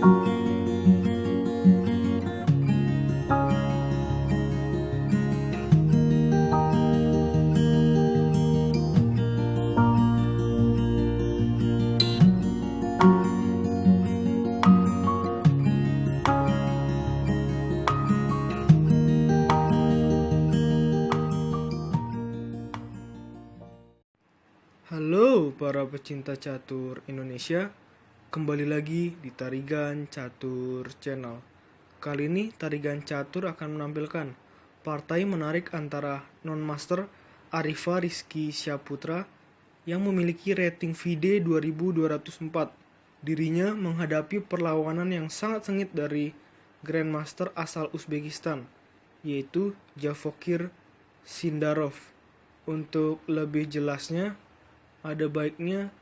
Halo para pecinta catur Indonesia, kembali lagi di Tarigan Catur Channel. Kali ini Tarigan Catur akan menampilkan partai menarik antara non-master Arifa Rizky Syaputra yang memiliki rating FIDE 2204. Dirinya menghadapi perlawanan yang sangat sengit dari Grandmaster asal Uzbekistan, yaitu Javokir Sindarov. Untuk lebih jelasnya, ada baiknya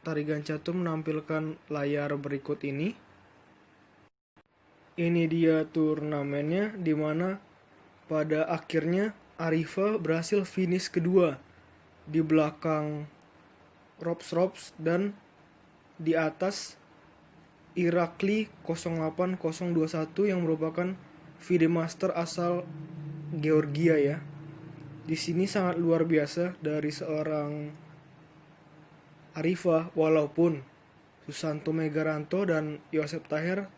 Tarigan Catur menampilkan layar berikut ini. Ini dia turnamennya, di mana pada akhirnya Arifa berhasil finish kedua di belakang Robs dan di atas Irakli 08021 yang merupakan FIDE Master asal Georgia ya. Di sini sangat luar biasa dari seorang Arifa, walaupun Susanto Megaranto dan Yosep Taher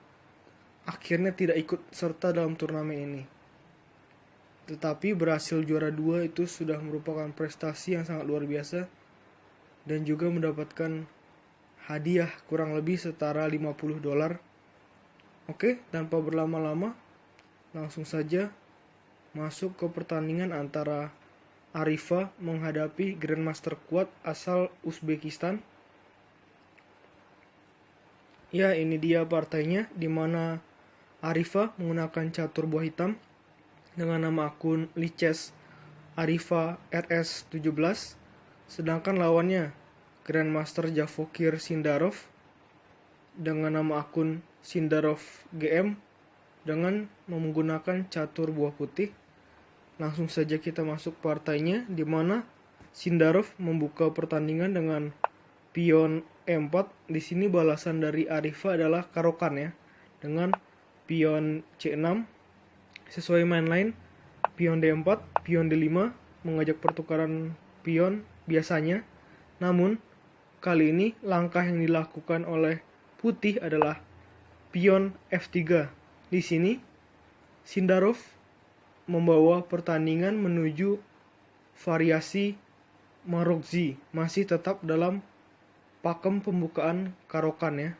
akhirnya tidak ikut serta dalam turnamen ini. Tetapi berhasil juara 2 itu sudah merupakan prestasi yang sangat luar biasa, dan juga mendapatkan hadiah kurang lebih setara $50. Oke, tanpa berlama-lama, langsung saja masuk ke pertandingan antara Arifa menghadapi Grandmaster kuat asal Uzbekistan. Ya, ini dia partainya, di mana Arifa menggunakan catur buah hitam dengan nama akun Liches Arifa RS17, sedangkan lawannya Grandmaster Javokir Sindarov dengan nama akun Sindarov GM dengan menggunakan catur buah putih. Langsung saja kita masuk partainya, di mana Sindarov membuka pertandingan dengan pion E4. Di sini balasan dari Arifa adalah karokan ya, dengan pion C6. Sesuai main line, pion D4, pion D5 mengajak pertukaran pion biasanya. Namun kali ini langkah yang dilakukan oleh putih adalah pion F3. Di sini Sindarov membawa pertandingan menuju variasi Marokzi, masih tetap dalam pakem pembukaan karokan ya.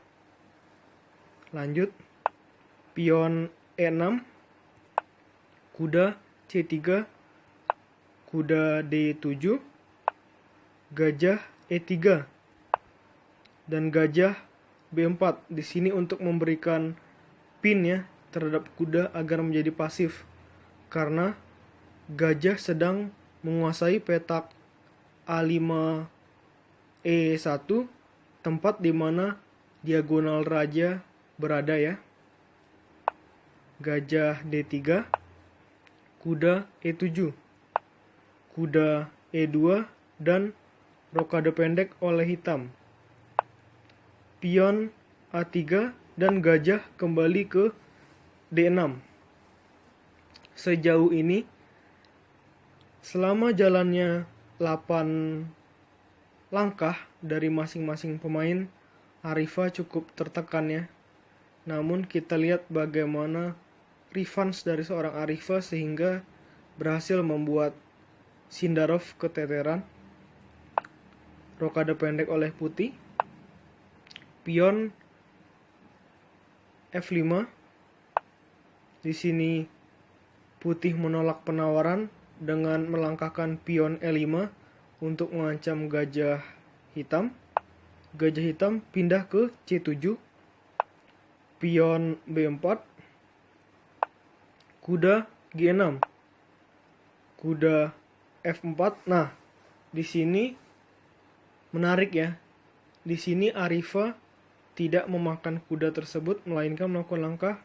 Lanjut, pion E6, kuda C3, kuda D7, gajah E3, dan gajah B4. Di sini untuk memberikan pin ya terhadap kuda agar menjadi pasif, karena gajah sedang menguasai petak A5E1, tempat di mana diagonal raja berada ya. Gajah D3, kuda E7, kuda E2, dan rokade pendek oleh hitam. Pion A3 dan gajah kembali ke D6. Sejauh ini, selama jalannya 8 langkah dari masing-masing pemain, Arifa cukup tertekan ya. Namun kita lihat bagaimana revenge dari seorang Arifa sehingga berhasil membuat Sindarov keteteran. Rokade pendek oleh putih, pion F5. Di sini putih menolak penawaran dengan melangkahkan pion E5 untuk mengancam gajah hitam. Gajah hitam pindah ke C7, pion B4, kuda G6, kuda F4. Nah, di sini menarik ya. Di sini Arifa tidak memakan kuda tersebut, melainkan melakukan langkah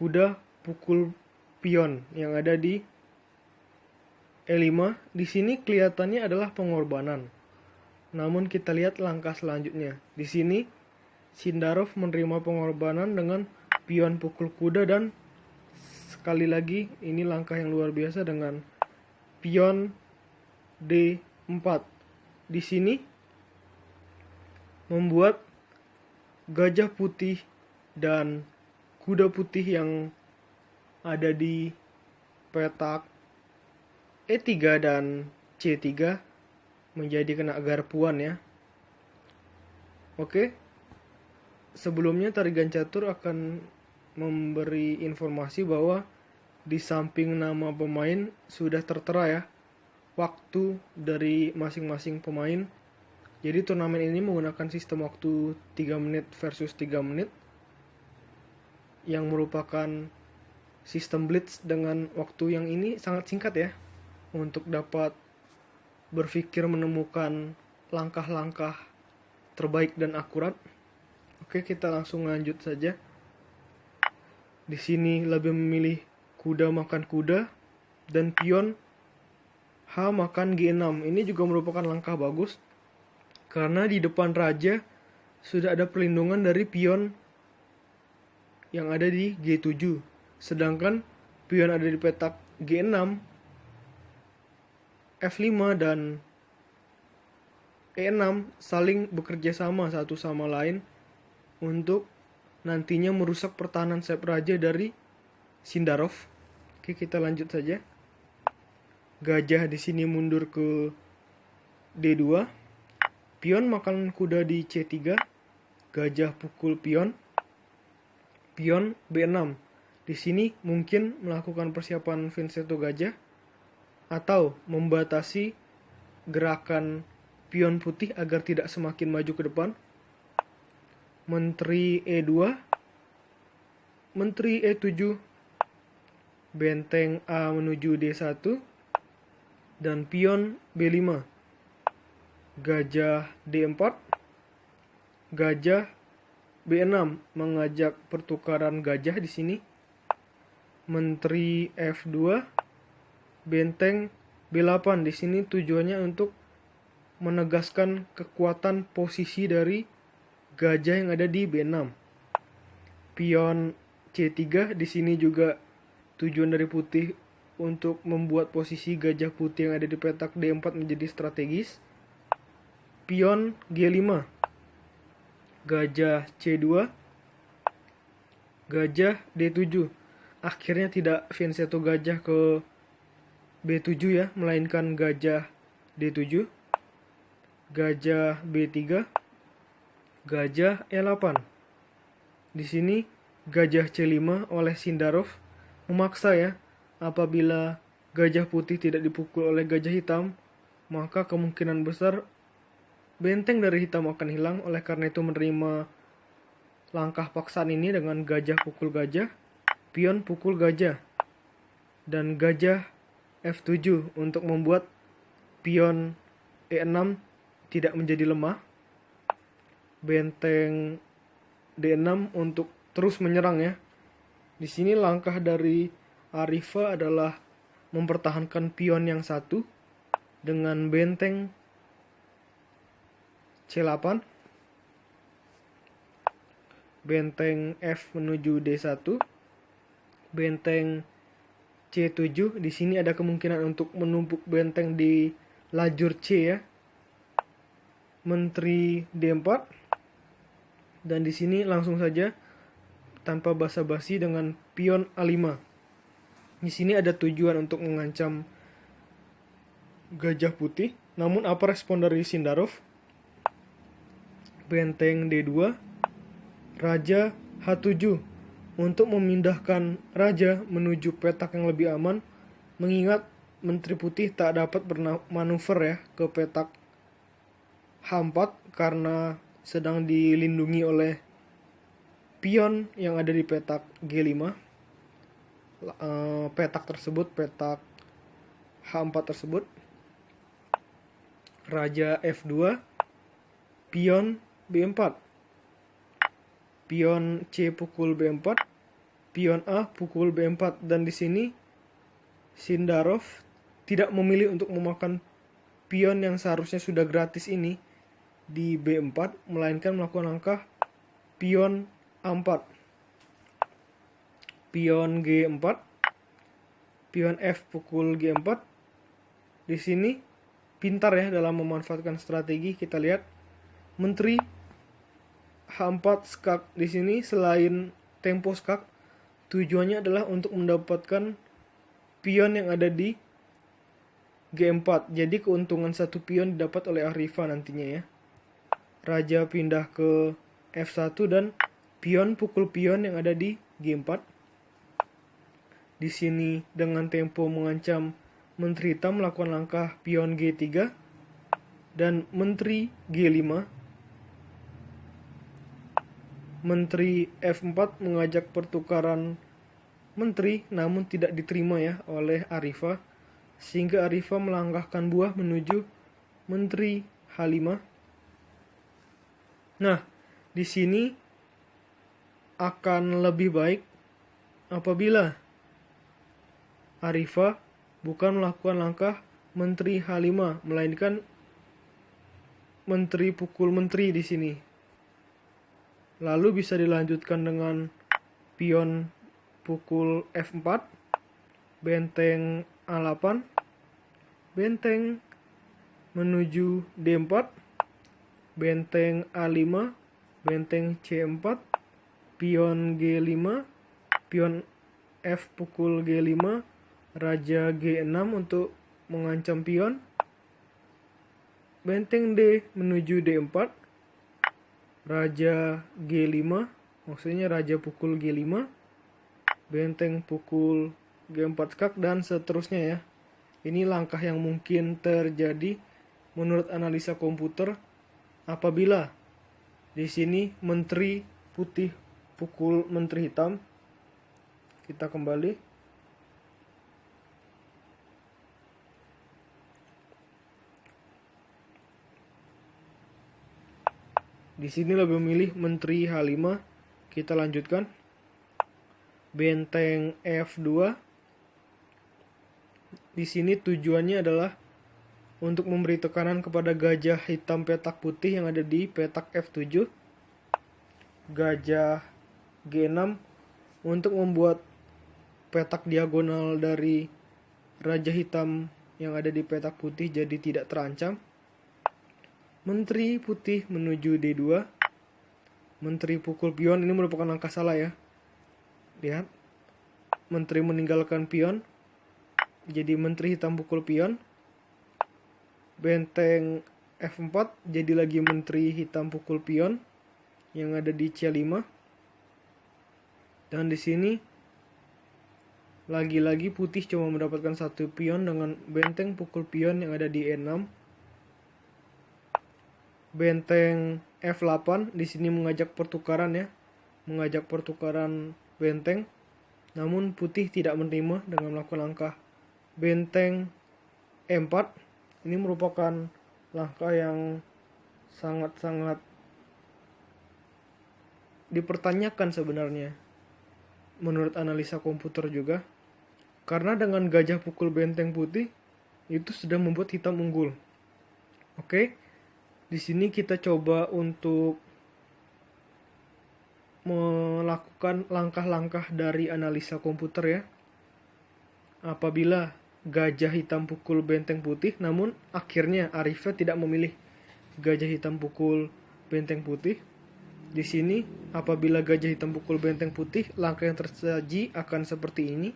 kuda pukul pion yang ada di E5. Di sini kelihatannya adalah pengorbanan. Namun kita lihat langkah selanjutnya. Di sini Sindarov menerima pengorbanan dengan pion pukul kuda, dan sekali lagi ini langkah yang luar biasa dengan pion D4. Di sini membuat gajah putih dan kuda putih yang ada di petak E3 dan C3 menjadi kena garpuan ya. Oke. Sebelumnya tarigan catur akan memberi informasi bahwa di samping nama pemain sudah tertera ya waktu dari masing-masing pemain. Jadi turnamen ini menggunakan sistem waktu 3 menit versus 3 menit yang merupakan sistem blitz dengan waktu yang ini sangat singkat ya untuk dapat berpikir menemukan langkah-langkah terbaik dan akurat. Oke, kita langsung lanjut saja. Di sini lebih memilih kuda makan kuda dan pion H makan G6. Ini juga merupakan langkah bagus karena di depan raja sudah ada perlindungan dari pion yang ada di G7. Sedangkan pion ada di petak G6, F5 dan E6 saling bekerja sama satu sama lain untuk nantinya merusak pertahanan sayap raja dari Sindarov. Oke, kita lanjut saja. Gajah di sini mundur ke D2. Pion makan kuda di C3. Gajah pukul pion. Pion B6. Di sini mungkin melakukan persiapan Vincenzo Gajah atau membatasi gerakan pion putih agar tidak semakin maju ke depan. Menteri E2, Menteri E7, benteng A menuju D1, dan pion B5. Gajah D4, gajah B6 mengajak pertukaran gajah di sini. Menteri F2, benteng B8 di sini tujuannya untuk menegaskan kekuatan posisi dari gajah yang ada di B6. Pion C3 di sini juga tujuan dari putih untuk membuat posisi gajah putih yang ada di petak D4 menjadi strategis. Pion G5. Gajah C2. Gajah D7. Akhirnya tidak Vincenzo gajah ke B7 ya, melainkan gajah D7. Gajah B3. Gajah E8. Di sini gajah C5 oleh Sindarov memaksa ya, apabila gajah putih tidak dipukul oleh gajah hitam, maka kemungkinan besar benteng dari hitam akan hilang. Oleh karena itu menerima langkah paksaan ini dengan gajah pukul gajah, pion pukul gajah, dan gajah F7 untuk membuat pion E6 tidak menjadi lemah. Benteng D6 untuk terus menyerang ya. Di sini langkah dari Arifa adalah mempertahankan pion yang satu dengan benteng C8. Benteng F menuju D1. Benteng C7. Di sini ada kemungkinan untuk menumpuk benteng di lajur C ya. Menteri D4. Dan di sini langsung saja tanpa basa-basi dengan pion A5. Di sini ada tujuan untuk mengancam gajah putih. Namun apa respon dari Sindarov? Benteng D2, raja H7 untuk memindahkan raja menuju petak yang lebih aman, mengingat Menteri Putih tak dapat bermanuver ya ke petak H4 karena sedang dilindungi oleh pion yang ada di petak G5. Petak tersebut, petak H4 tersebut. Raja F2, pion B4. Pion C pukul B4, pion A pukul B4, dan di sini Sindarov tidak memilih untuk memakan pion yang seharusnya sudah gratis ini di B4, melainkan melakukan langkah pion A4, pion G4, pion F pukul G4. Di sini pintar ya dalam memanfaatkan strategi. Kita lihat menteri H4 skak di sini selain tempo skak, tujuannya adalah untuk mendapatkan pion yang ada di G4. Jadi keuntungan satu pion didapat oleh Arifah nantinya ya. Raja pindah ke F1 dan pion pukul pion yang ada di G4. Di sini dengan tempo mengancam menteri hitam melakukan langkah pion G3 dan menteri G5. Menteri F4 mengajak pertukaran menteri namun tidak diterima ya oleh Arifah, sehingga Arifah melangkahkan buah menuju menteri H5. Nah, di sini akan lebih baik apabila Arifah bukan melakukan langkah menteri H5, melainkan menteri pukul menteri di sini. Lalu bisa dilanjutkan dengan pion pukul F4, benteng A8, benteng menuju D4, benteng A5, benteng C4, pion G5, pion F pukul G5, raja G6 untuk mengancam pion, benteng D menuju D4, raja G5, maksudnya raja pukul G5, benteng pukul G4 skak, dan seterusnya ya. Ini langkah yang mungkin terjadi menurut analisa komputer apabila di sini menteri putih pukul menteri hitam. Kita kembali. Di sini lebih memilih menteri H5. Kita lanjutkan. Benteng F2. Di sini tujuannya adalah untuk memberi tekanan kepada gajah hitam petak putih yang ada di petak F7. Gajah G6 untuk membuat petak diagonal dari raja hitam yang ada di petak putih jadi tidak terancam. Menteri putih menuju D2. Menteri pukul pion, ini merupakan langkah salah ya. Lihat. Menteri meninggalkan pion. Jadi menteri hitam pukul pion. Benteng F4 jadi lagi menteri hitam pukul pion yang ada di C5. Dan di sini lagi-lagi putih cuma mendapatkan satu pion dengan benteng pukul pion yang ada di E6. Benteng F8 di sini mengajak pertukaran ya, mengajak pertukaran benteng. Namun putih tidak menerima dengan melakukan langkah benteng E4. Ini merupakan langkah yang sangat-sangat dipertanyakan sebenarnya menurut analisa komputer juga. Karena dengan gajah pukul benteng putih itu sudah membuat hitam unggul. Oke. Di sini kita coba untuk melakukan langkah-langkah dari analisa komputer ya. Apabila gajah hitam pukul benteng putih, namun akhirnya Arifah tidak memilih gajah hitam pukul benteng putih. Di sini apabila gajah hitam pukul benteng putih, langkah yang tersaji akan seperti ini.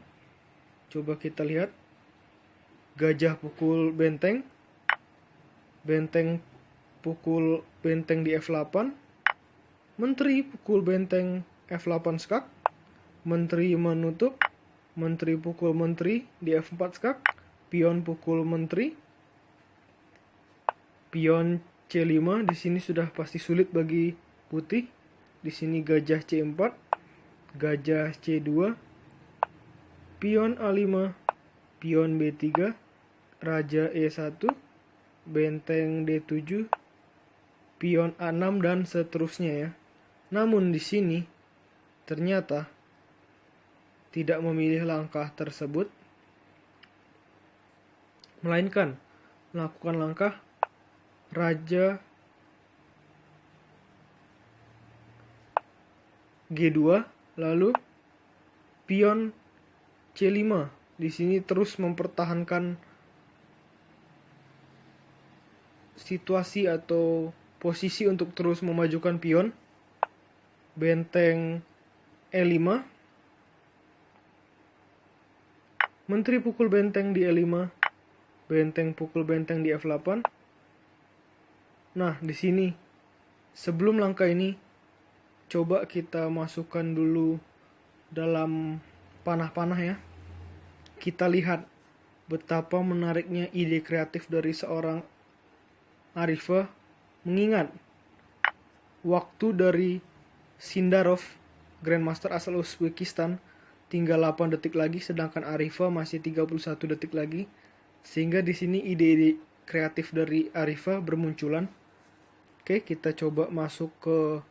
Coba kita lihat. Gajah pukul benteng, benteng pukul benteng di F8, menteri pukul benteng F8 skak, menteri menutup, menteri pukul menteri di F4 skak, pion pukul menteri, pion C5. Di sini sudah pasti sulit bagi putih. Di sini gajah C4, gajah C2, pion A5, pion B3, raja E1, benteng D7, pion A6 dan seterusnya ya. Namun di sini ternyata tidak memilih langkah tersebut, melainkan melakukan langkah raja G2, lalu pion C5. Di sini terus mempertahankan situasi atau posisi untuk terus memajukan pion. Benteng E5. Menteri pukul benteng di E5. Benteng pukul benteng di F8. Nah, di sini sebelum langkah ini coba kita masukkan dulu dalam panah-panah ya. Kita lihat betapa menariknya ide kreatif dari seorang Arifah, mengingat waktu dari Sindarov, Grandmaster asal Uzbekistan, tinggal 8 detik lagi, sedangkan Arifah masih 31 detik lagi. Sehingga di sini ide-ide kreatif dari Arifah bermunculan. Oke, kita coba masuk ke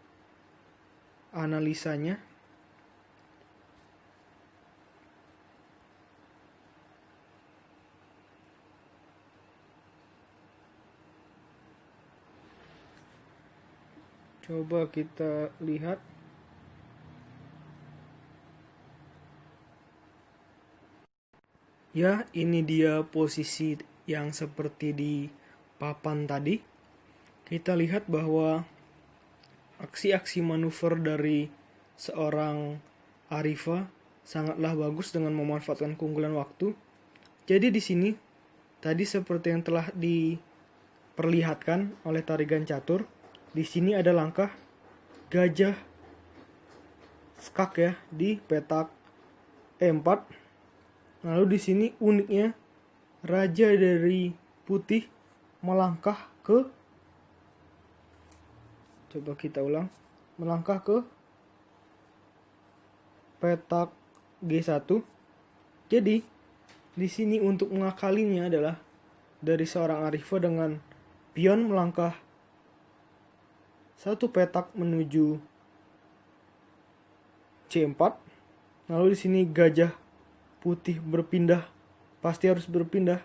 analisanya. Coba kita lihat. Ya, ini dia posisi yang seperti di papan tadi. Kita lihat bahwa aksi-aksi manuver dari seorang Arifah sangatlah bagus dengan memanfaatkan keunggulan waktu. Jadi di sini tadi seperti yang telah diperlihatkan oleh tarigan catur, di sini ada langkah gajah skak ya di petak E4. Lalu di sini uniknya raja dari putih melangkah ke, coba kita ulang, melangkah ke petak G1. Jadi di sini untuk mengakalinya adalah dari seorang Arifah dengan pion melangkah satu petak menuju C4. Lalu di sini gajah putih berpindah, pasti harus berpindah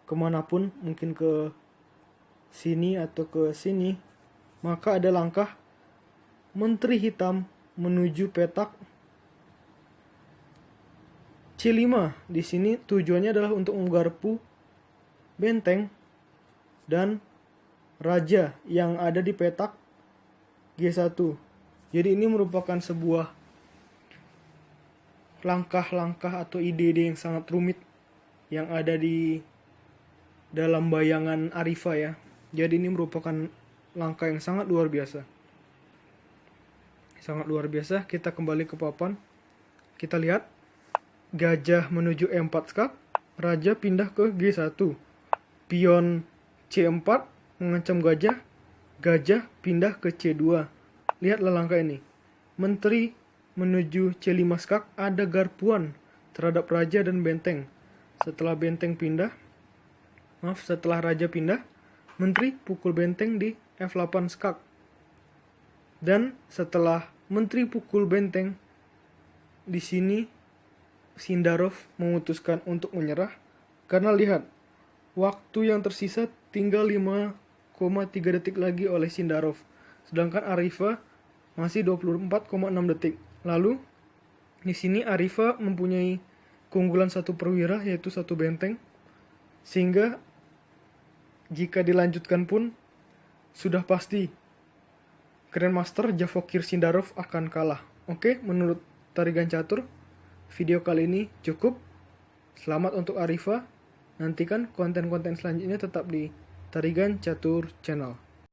kemanapun, mungkin ke sini atau ke sini. Maka ada langkah menteri hitam menuju petak C5. Di sini tujuannya adalah untuk menggarpu benteng dan raja yang ada di petak G1. Jadi ini merupakan sebuah langkah-langkah atau ide-ide yang sangat rumit yang ada di dalam bayangan Arifah ya. Jadi ini merupakan langkah yang sangat luar biasa. Sangat luar biasa. Kita kembali ke papan. Kita lihat gajah menuju E4 skak, raja pindah ke G1. Pion C4 mengancam gajah, gajah pindah ke C2. Lihatlah langkah ini. Menteri menuju C5 skak, ada garpuan terhadap raja dan benteng. Setelah raja pindah, menteri pukul benteng di F8 skak. Dan setelah menteri pukul benteng, di sini Sindarov memutuskan untuk menyerah karena lihat waktu yang tersisa tinggal 5,3 detik lagi oleh Sindarov, sedangkan Arifah masih 24,6 detik. Lalu di sini Arifah mempunyai keunggulan satu perwira, yaitu satu benteng, sehingga jika dilanjutkan pun sudah pasti Grandmaster Javokir Sindarov akan kalah. Oke, menurut tarigan catur, video kali ini cukup. Selamat untuk Arifah. Nantikan konten-konten selanjutnya tetap di Tarigan Catur Channel.